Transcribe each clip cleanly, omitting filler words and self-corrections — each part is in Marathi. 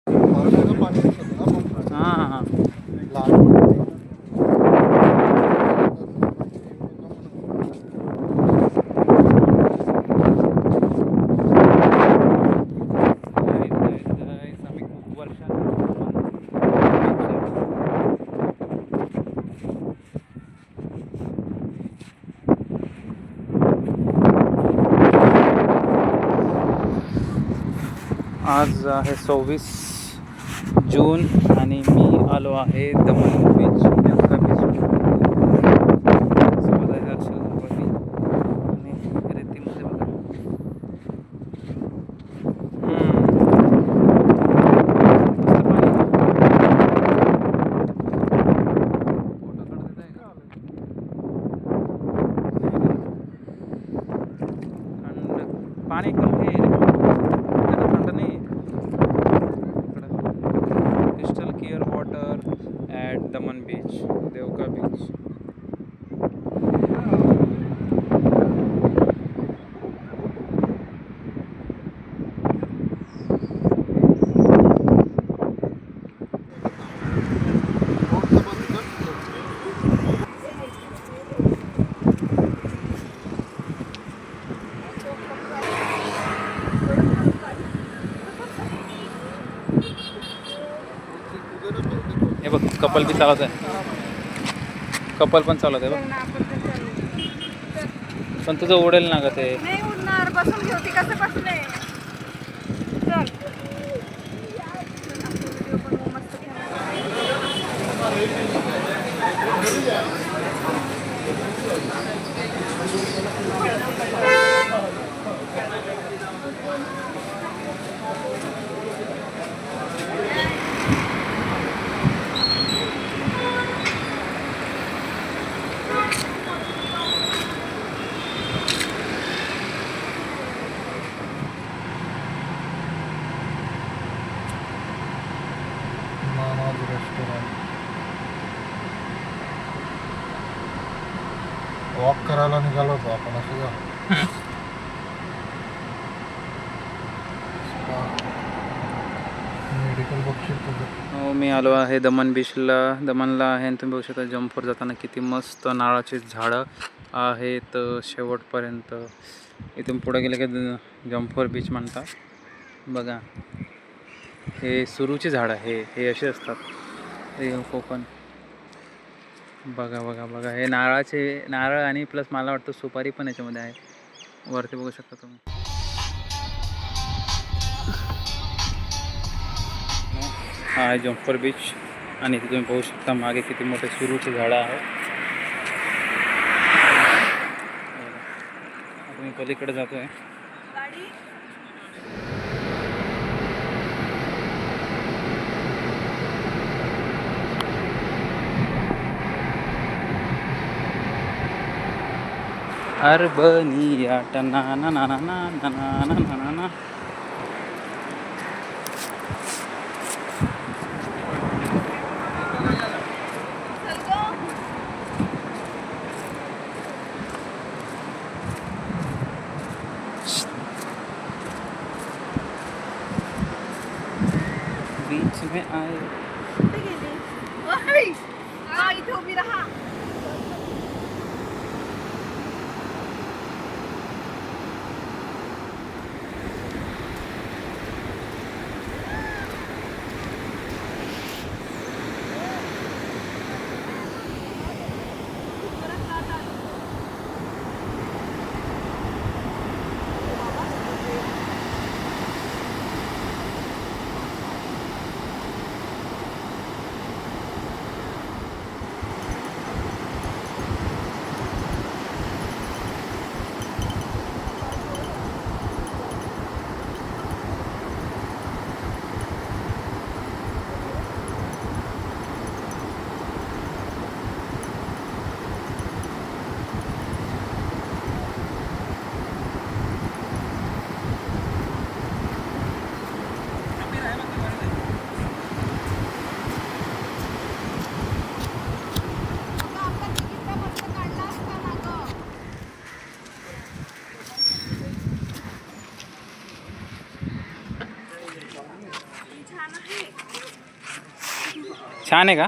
हां हां आम्ही खूप आज आहे 26 जून आणि मी आलो आहे दमण बीच देवका बीच सोबत आहे हर्षल आणि रेतीमध्ये बघा. मस्त पाणी. फोटो काढता येत आहे का? थंड पाणी एकदम हे त्याला थंड नाही crystal clear water at Daman beach Devka beach. हे बघ कपल बी चालत आहे. कपल पण चालत आहे बघ. पण तुझं उडेल ना ग ते. नाही उडणार, बसून घेऊ ती कसं बसले. चल वॉक करायला निघालो होतो आपण असं जा. मेडिकल बघशील तुझं. हो मी आलो आहे दमण बीचला. दमणला आहे आणि तुम्ही बघू शकता जम्पवर जाताना किती मस्त नारळाची झाडं आहेत शेवटपर्यंत. इथून पुढे गेले की जम्पवर बीच म्हणतात बघा. हे सुरूची झाडं हे असे असतात. हे कोकण बघा बघा बघा. हे नारळ आणि प्लस मला वाटतं सुपारी पण याच्यामध्ये आहे. वरती बघू शकता तुम्ही. हा आहे जम्पर बीच आणि इथे तुम्ही पाहू शकता मागे किती मोठे सुरूचे झाडं आहेत. आता मी पलीकडे जातो आहे. अर्बनिया टना ना ना ना ना ना ना ना ना. बीच में आए. इथे उभी राहा. छान आहे का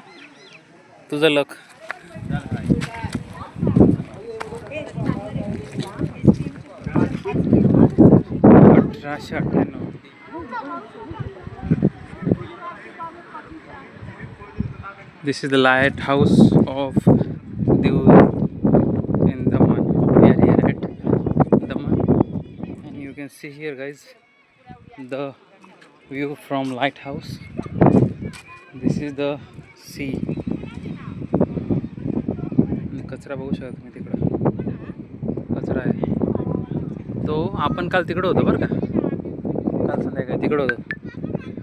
तुझं लक? 1898. This is the lighthouse of Diu in Daman. We are here at Daman, and you can see here, guys, the view from lighthouse. This is the sea. कचरा बघू शकता तुम्ही, तिकडं कचरा आहे तो. आपण काल तिकडं होतो बरं का, काल संध्याकाळी तिकडं होतो.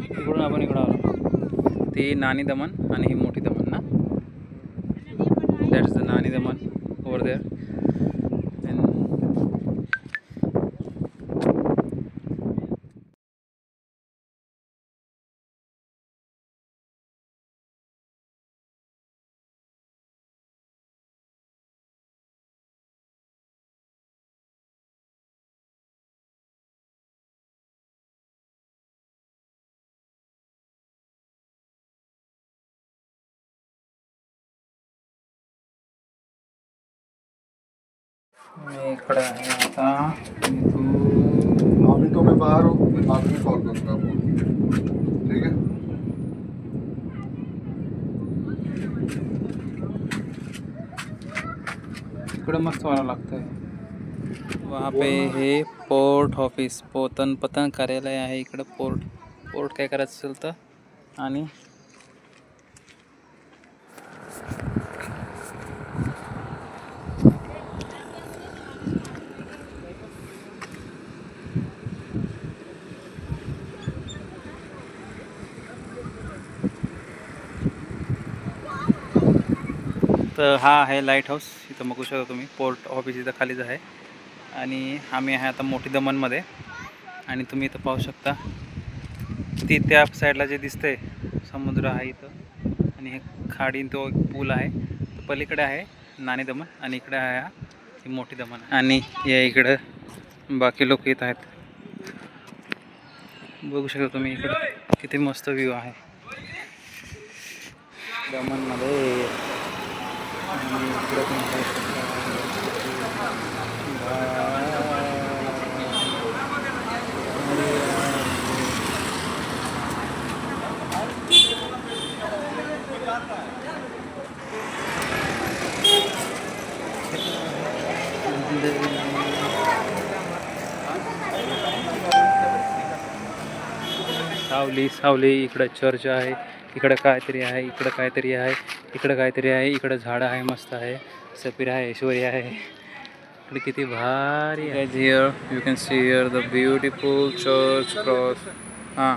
तिकडून आपण इकडं आलो. ती नानी दमन आणि ही मोठी दमन ना. That's the Nani Daman over there. मी इकडं आहे आता. अभी तो मैं बाहर हूँ, बाद में कॉल करूँगा आपको, ठीक है? इकडं मस्त व्हायला लागतंय. वहाँ पे हे पोर्ट ऑफिस, पतन कार्यालय आहे इकडं. पोर्ट काय करायचं असेल तर. आणि तर हा आहे लाईट हाऊस. इथं बघू शकता तुम्ही. पोर्ट ऑफिस इथं खालीच आहे. आणि आम्ही आहे आता मोठी दमनमध्ये. आणि तुम्ही इथं पाहू शकता ती त्या साईडला जे दिसतंय समुद्र आहे इथं. आणि हे खाडी तो एक पूल आहे. तो पलीकडे आहे नानी दमन आणि इकडे आहे ही मोठी दमन. आणि या इकडं बाकी लोक येत आहेत. बघू शकता तुम्ही इकडं किती मस्त व्ह्यू आहे दमनमध्ये. आणि इकडं पण पाहू शकता. सावली. इकडं चर्च आहे. इकडं काहीतरी आहे. इकडं काहीतरी आहे. इकडं काहीतरी आहे. इकडं झाडं आहे, मस्त आहे. सफीर आहे, ऐश्वर्या आहे. इकडे किती भारी आहे. Here you can see here the beautiful church cross. हां,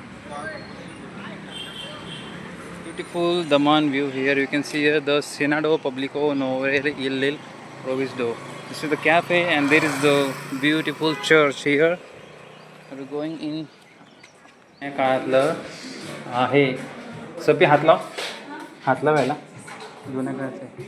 beautiful Daman view here. You can see here the Senado Publico Novere il Proviso. This is the cafe and there is the beautiful church here. We're going in. या काळातलं आहे. सपी हात लावायला जुन्या काळाचं आहे.